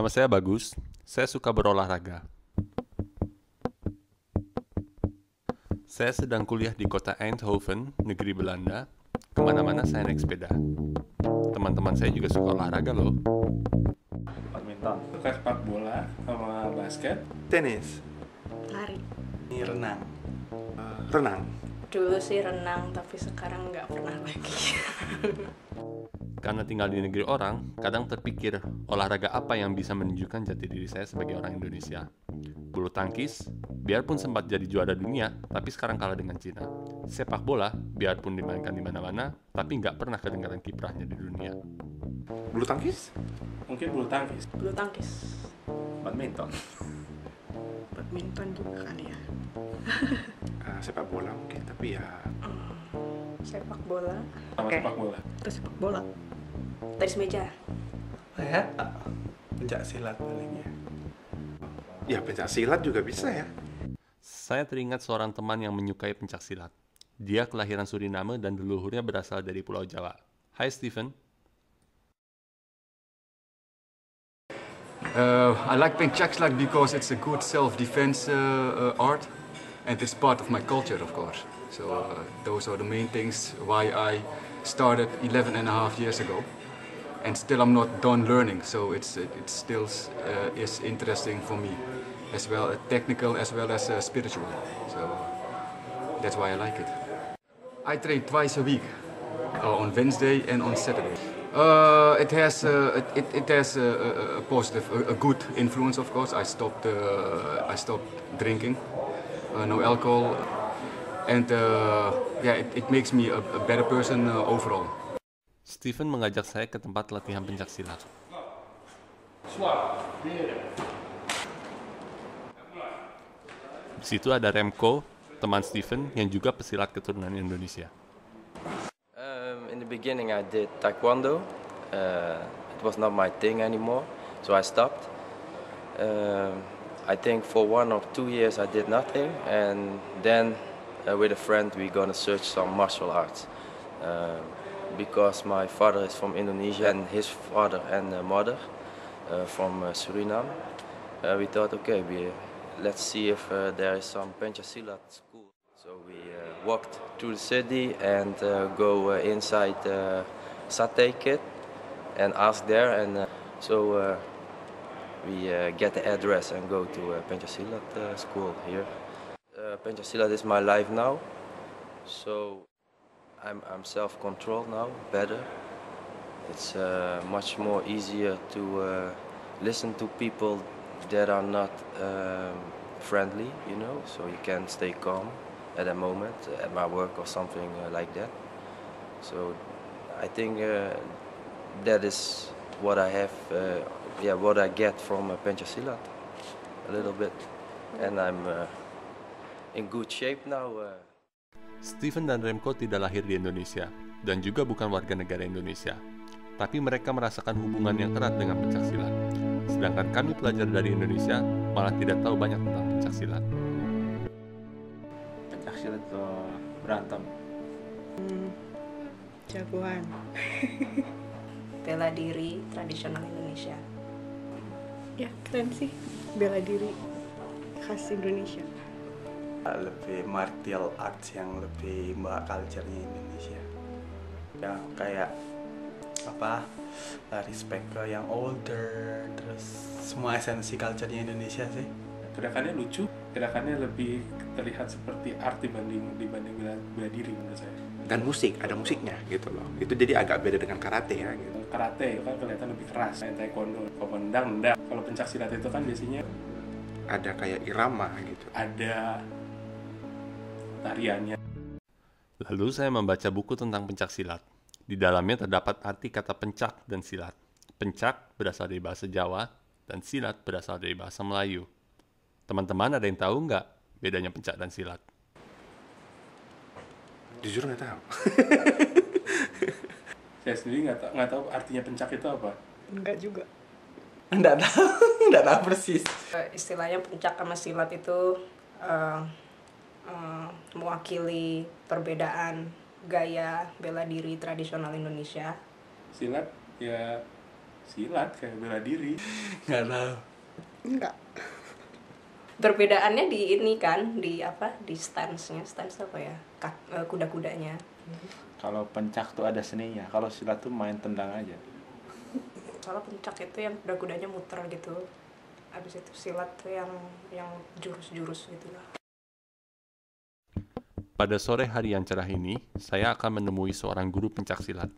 Nama saya Bagus, saya suka berolahraga. Saya sedang kuliah di kota Eindhoven, negeri Belanda. Kemana-mana saya naik sepeda. Teman-teman saya juga suka olahraga loh. Badminton, suka sepak bola sama basket. Tenis. Lari. Ini renang. Renang. Dulu sih renang, tapi sekarang nggak pernah lagi. Karena tinggal di negeri orang, kadang terpikir olahraga apa yang bisa menunjukkan jati diri saya sebagai orang Indonesia. Bulu tangkis, biarpun sempat jadi juara dunia, tapi sekarang kalah dengan Cina. Sepak bola, biarpun dimainkan di mana-mana, tapi nggak pernah kedengaran kiprahnya di dunia. Bulu tangkis? Mungkin bulu tangkis. Bulu tangkis. Badminton. Badminton juga kali ya. Sepak bola mungkin, tapi ya Sepak bola. Sama Oke. sepak bola. Terus sepak bola. Tenis meja. Ya, pencak silat palingnya. ya pencak silat juga bisa ya. Saya teringat seorang teman yang menyukai pencak silat. Dia kelahiran Suriname dan leluhurnya berasal dari Pulau Jawa. Hai Steven. I like pencak silat because it's a good self-defense art, and it's part of my culture, of course. So those are the main things why I started 11 and a half years ago, and still I'm not done learning. So it still is interesting for me, as well technical as well as spiritual. So that's why I like it. I train twice a week, on Wednesday and on Saturday. It has a positive, a good influence, of course. I stopped drinking, no alcohol, and it makes me a better person overall. Steven mengajak saya ke tempat latihan pencak silat. Di situ ada Remco, teman Steven yang juga pesilat keturunan Indonesia. In the beginning I did taekwondo. It was not my thing anymore, so I stopped. I think for 1 or 2 years I did nothing, and then with a friend we gonna search some martial arts. Because my father is from Indonesia and his father and mother from Suriname, we thought, okay, let's see if there is some pencak silat school. So we walked through the city and go inside Satay Kit and ask there, and so we get the address and go to pencak silat school here. Pencak silat is my life now, so I'm self-controlled now, better. It's much more easier to listen to people that are not friendly, you know, so you can stay calm at a moment at my work or something like that. So I think that is what I have, what I get from pencak silat, a little bit, and I'm in good shape now. Steven dan Remco tidak lahir di Indonesia dan juga bukan warga negara Indonesia, tapi mereka merasakan hubungan yang erat dengan pencak silat. Sedangkan kami pelajar dari Indonesia malah tidak tahu banyak tentang pencak silat. Pencak silat itu berantem. Jagoan. Bela diri tradisional Indonesia. Ya keren sih, bela diri khas Indonesia. Lebih martial arts yang lebih mbak culture-nya Indonesia. Yang kayak apa? Respect ke yang older, terus semua esensi culture-nya Indonesia sih. Gerakannya lucu, gerakannya lebih terlihat seperti art dibanding bela diri menurut saya. Dan musik, ada musiknya gitu loh. Itu jadi agak beda dengan karate ya gitu. Karate itu kan kelihatan lebih keras, main taekwondo, kalau nendang. Kalau pencak silat itu kan biasanya Ada kayak irama gitu. ada tariannya. Lalu saya membaca buku tentang pencak silat. Di dalamnya terdapat arti kata pencak dan silat. Pencak berasal dari bahasa Jawa dan silat berasal dari bahasa Melayu. Teman-teman ada yang tahu nggak bedanya pencak dan silat? Jujur nggak tahu. Saya sendiri nggak tahu artinya pencak itu apa. Enggak juga. Nggak tahu persis. Istilahnya pencak sama silat itu mewakili perbedaan gaya bela diri tradisional Indonesia. Silat ya Silat kayak bela diri. Nggak tahu. Enggak. Perbedaannya di ini kan, di apa? Di stance-nya. Stance apa ya? Kuda-kudanya. Kalau pencak tuh ada seninya, kalau silat tuh main tendang aja. Kalau pencak itu yang kuda-kudanya muter gitu. Habis itu silat tuh yang jurus-jurus gitu lah. Pada sore hari yang cerah ini, saya akan menemui seorang guru pencak silat.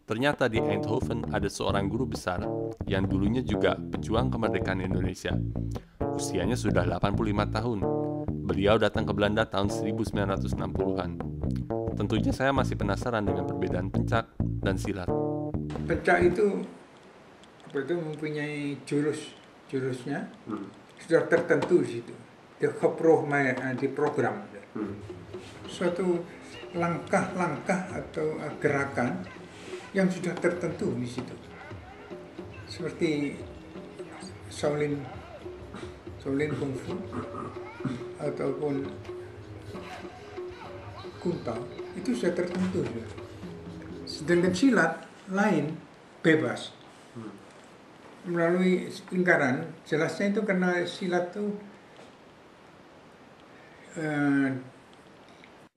Ternyata di Eindhoven ada seorang guru besar yang dulunya juga pejuang kemerdekaan Indonesia. Usianya sudah 85 tahun. Beliau datang ke Belanda tahun 1960-an. Tentunya saya masih penasaran dengan perbedaan pencak dan silat. Pencak itu mempunyai jurusnya sudah tertentu di situ. Di program. Suatu langkah-langkah atau gerakan yang sudah tertentu di situ. Seperti Shaolin Kung Fu ataupun Kuntao itu sudah tertentu. Sedangkan silat lain bebas. Melalui lingkaran, jelasnya itu karena silat itu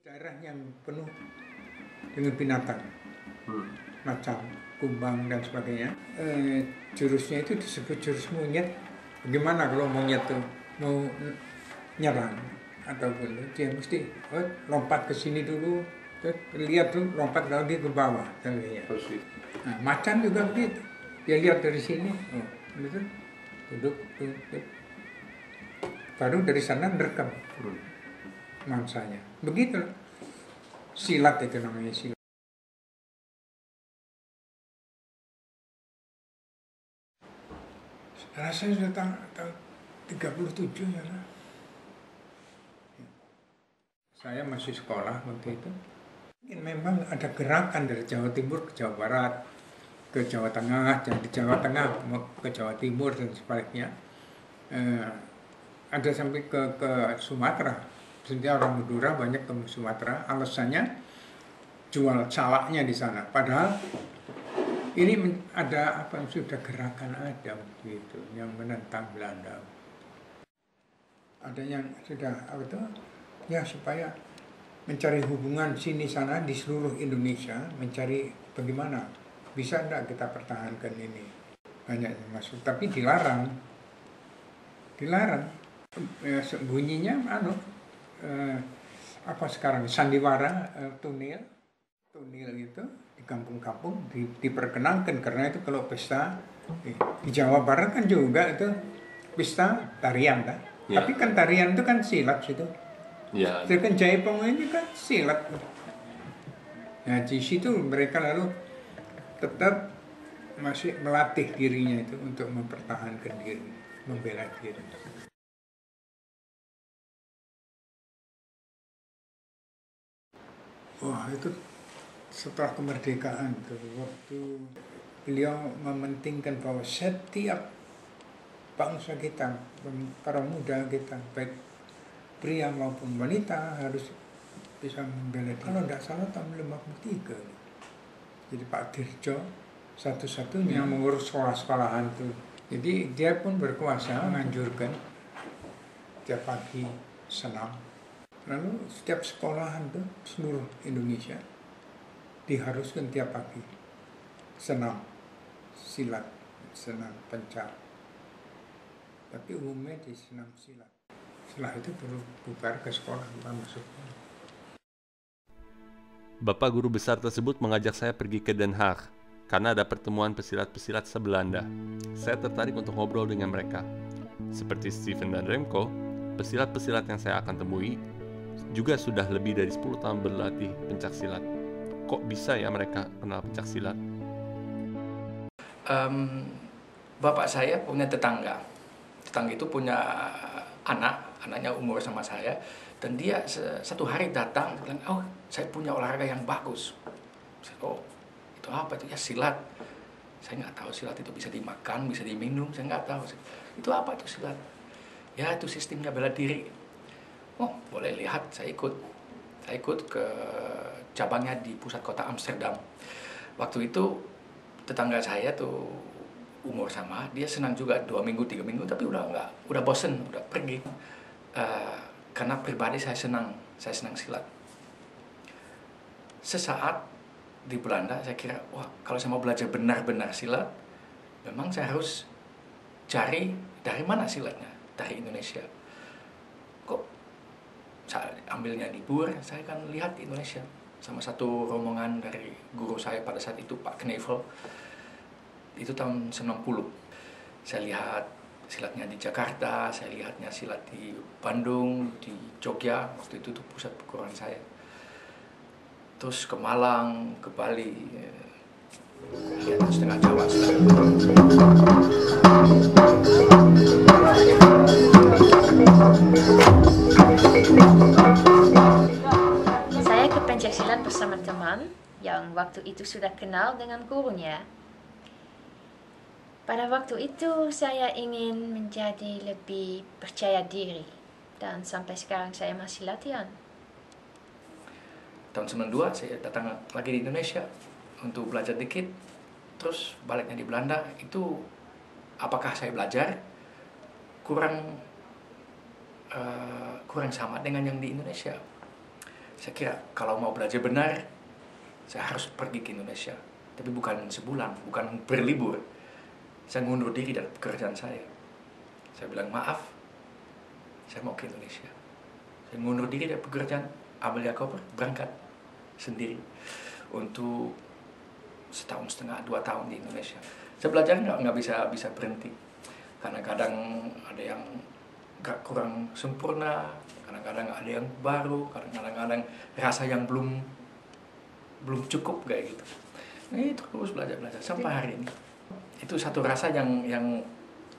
daerah yang penuh dengan binatang. Macam kumbang dan sebagainya. Jurusnya itu disebut jurus monyet. Bagaimana kalau monyet tuh mau nyerang ataupun dia mesti lompat ke sini dulu, lihat tuh lompat lagi ke bawah. Nah, macan juga begitu. Dia lihat dari sini, gitu, duduk, baru dari sana merekam mangsanya. Begitu. Silat itu namanya silat. Rasanya sudah tahun 37 ya. Saya masih sekolah waktu itu. Memang ada gerakan dari Jawa Timur ke Jawa Barat, ke Jawa Tengah, dan di Jawa Tengah ke Jawa Timur dan sebaliknya. Ada sampai ke Sumatera. Sebenarnya orang Madura banyak ke Sumatera. Alasannya jual salaknya di sana. Padahal ini ada apa yang sudah gerakan ada gitu yang menentang Belanda. Ada yang sudah apa itu ya supaya mencari hubungan sini sana di seluruh Indonesia, mencari bagaimana bisa enggak kita pertahankan ini. Banyak yang masuk tapi dilarang. Bunyinya apa sekarang sandiwara tunil itu di kampung-kampung diperkenankan karena itu kalau pesta di Jawa Barat kan juga itu pesta tarian kan. Yeah. Tapi kan tarian itu kan silat situ. Ya, Sedangkan Jaipong ini kan silat. Nah di situ mereka lalu tetap masih melatih dirinya itu untuk mempertahankan diri, membela diri. Wah itu setelah kemerdekaan itu waktu beliau mementingkan bahwa setiap bangsa kita, para muda kita, baik pria maupun wanita harus bisa membela diri. Kalau tidak salah tahun 53. Jadi Pak Dirjo satu-satunya yang mengurus sekolah-sekolahan itu. Jadi dia pun berkuasa menganjurkan tiap pagi senam. Lalu setiap sekolahan tuh seluruh Indonesia diharuskan tiap pagi senam, silat, senam pencak. Tapi umumnya di senam silat. Setelah itu baru bubar ke sekolah, bukan masuk. Bapak guru besar tersebut mengajak saya pergi ke Den Haag karena ada pertemuan pesilat-pesilat se-Belanda. Saya tertarik untuk ngobrol dengan mereka. Seperti Steven dan Remco, pesilat-pesilat yang saya akan temui juga sudah lebih dari 10 tahun berlatih pencak silat. Kok bisa ya mereka kenal pencak silat? Bapak saya punya tetangga. Tetangga itu punya anaknya umur sama saya. Dan dia satu hari datang, bilang, oh saya punya olahraga yang bagus. Saya, oh itu apa itu? Ya silat. Saya nggak tahu silat itu bisa dimakan, bisa diminum, saya nggak tahu. Itu apa itu silat? Ya itu sistemnya bela diri. Oh boleh lihat, saya ikut. Saya ikut ke cabangnya di pusat kota Amsterdam. Waktu itu tetangga saya tuh umur sama, dia senang juga 2 minggu 3 minggu, tapi udah bosen, udah pergi. Karena pribadi saya senang silat. Sesaat di Belanda saya kira, wah kalau saya mau belajar benar-benar silat, memang saya harus cari dari mana silatnya, dari Indonesia. Kok saya ambilnya libur, saya kan lihat di Indonesia sama satu rombongan dari guru saya pada saat itu, Pak Knevel. Itu tahun 90. Saya lihat silatnya di Jakarta, saya lihatnya silat di Bandung, di Jogja, waktu itu tuh pusat perguruan saya. Terus ke Malang, ke Bali, ya, setengah Jawa silat. Saya ke pencaksilat bersama teman yang waktu itu sudah kenal dengan gurunya. Pada waktu itu saya ingin menjadi lebih percaya diri dan sampai sekarang saya masih latihan. Tahun 92 saya datang lagi di Indonesia untuk belajar dikit, terus baliknya di Belanda. Itu apakah saya belajar kurang sama dengan yang di Indonesia? Saya kira kalau mau belajar benar, saya harus pergi ke Indonesia, tapi bukan sebulan, bukan berlibur. Saya ngundur diri dari pekerjaan saya. Saya bilang, maaf, saya mau ke Indonesia. Saya ngundur diri dari pekerjaan, ambil koper, berangkat sendiri untuk 1,5 2 tahun di Indonesia. Saya belajar nggak bisa berhenti. Kadang-kadang ada yang kurang sempurna, kadang-kadang ada yang baru, kadang-kadang rasa yang belum cukup kayak gitu. Ini terus belajar sampai hari ini. Itu satu rasa yang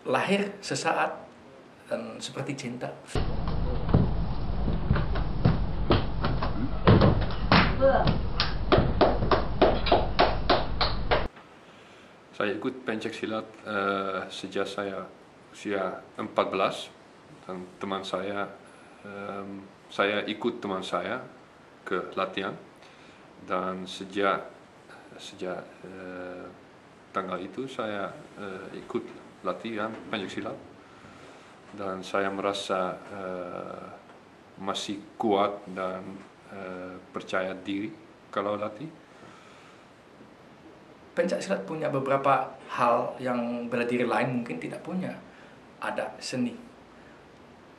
lahir sesaat dan seperti cinta. Saya ikut pencaksilat sejak saya usia 14 dan teman saya ikut teman saya ke latihan dan sejak tanggal itu saya ikut latihan pencaksilat dan saya merasa masih kuat dan percaya diri kalau latih. Pencaksilat punya beberapa hal yang bela diri lain mungkin tidak punya. Ada seni.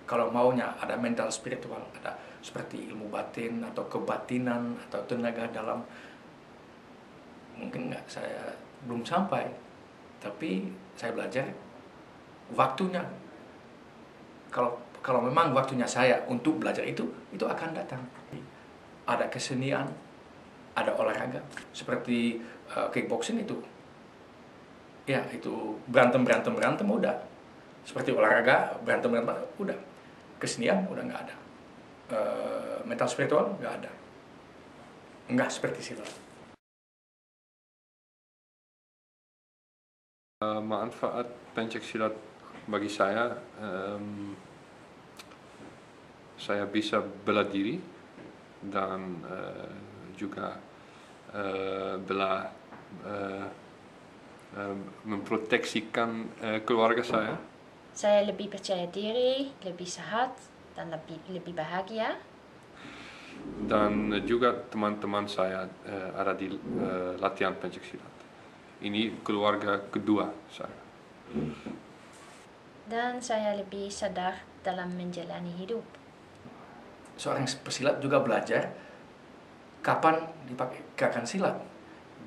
Kalau maunya ada mental spiritual, ada seperti ilmu batin atau kebatinan atau tenaga dalam. Mungkin saya belum sampai, tapi saya belajar waktunya. Kalau memang waktunya saya untuk belajar itu akan datang. Ada kesenian, ada olahraga seperti kickboxing itu. Ya, itu berantem udah. Seperti olahraga berantem udah. Kesenian udah nggak ada. Mental spiritual nggak ada. Nggak seperti silat. Manfaat pencaksilat bagi saya bisa bela diri dan juga memproteksikan keluarga saya. Saya lebih percaya diri, lebih sehat, dan lebih bahagia. Dan juga teman-teman saya ada di latihan pencaksilat. Ini keluarga kedua saya. Dan saya lebih sadar dalam menjalani hidup. Seorang pesilat juga belajar kapan dipakai gerakan silat.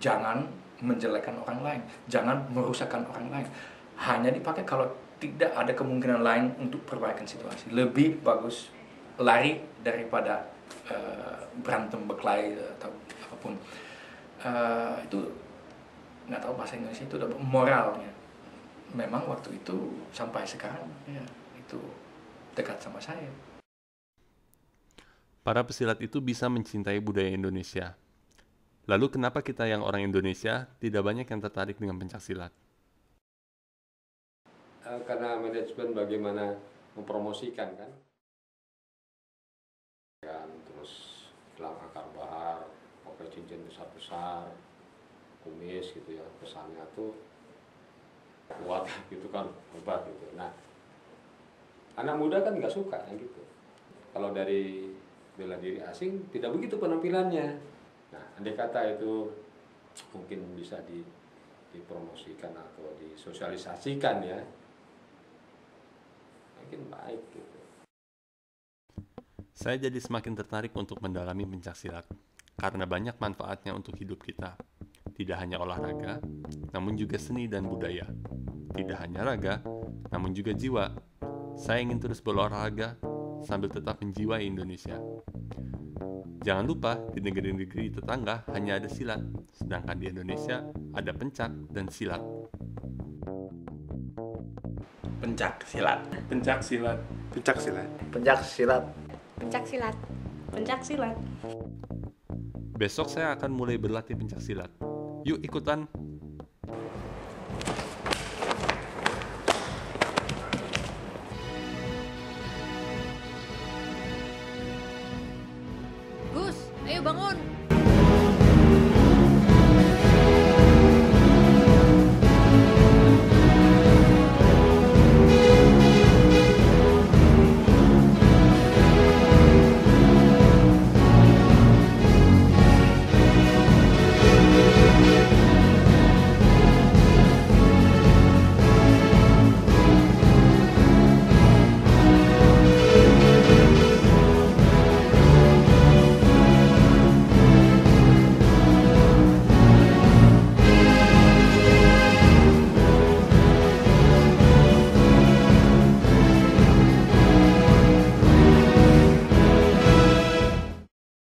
Jangan menjelekkan orang lain, jangan merusakkan orang lain. Hanya dipakai kalau tidak ada kemungkinan lain untuk perbaikan situasi. Lebih bagus lari daripada berantem berkelahi atau apapun. Itu nggak tahu bahasa Indonesia itu udah moralnya. Memang waktu itu sampai sekarang ya itu dekat sama saya. Para pesilat itu bisa mencintai budaya Indonesia. Lalu kenapa kita yang orang Indonesia tidak banyak yang tertarik dengan pencaksilat? Karena manajemen bagaimana mempromosikan kan. Terus gelang akar bahar, pakai cincin besar-besar, kumis gitu ya, pesannya tuh kuat gitu kan, hebat gitu. Nah, anak muda kan nggak suka yang gitu. Kalau dari bela diri asing tidak begitu penampilannya. Nah, andai kata itu mungkin bisa dipromosikan atau disosialisasikan ya, mungkin baik gitu. Saya jadi semakin tertarik untuk mendalami pencaksilat, karena banyak manfaatnya untuk hidup kita. Tidak hanya olahraga, namun juga seni dan budaya. Tidak hanya raga, namun juga jiwa. Saya ingin terus berolahraga, sambil tetap menjiwai Indonesia. Jangan lupa, di negeri-negeri tetangga hanya ada silat, sedangkan di Indonesia ada pencak dan silat. Pencak silat. Pencak silat. Pencak silat. Pencak silat. Pencak silat. Pencak silat. Besok saya akan mulai berlatih pencak silat. Yuk ikutan!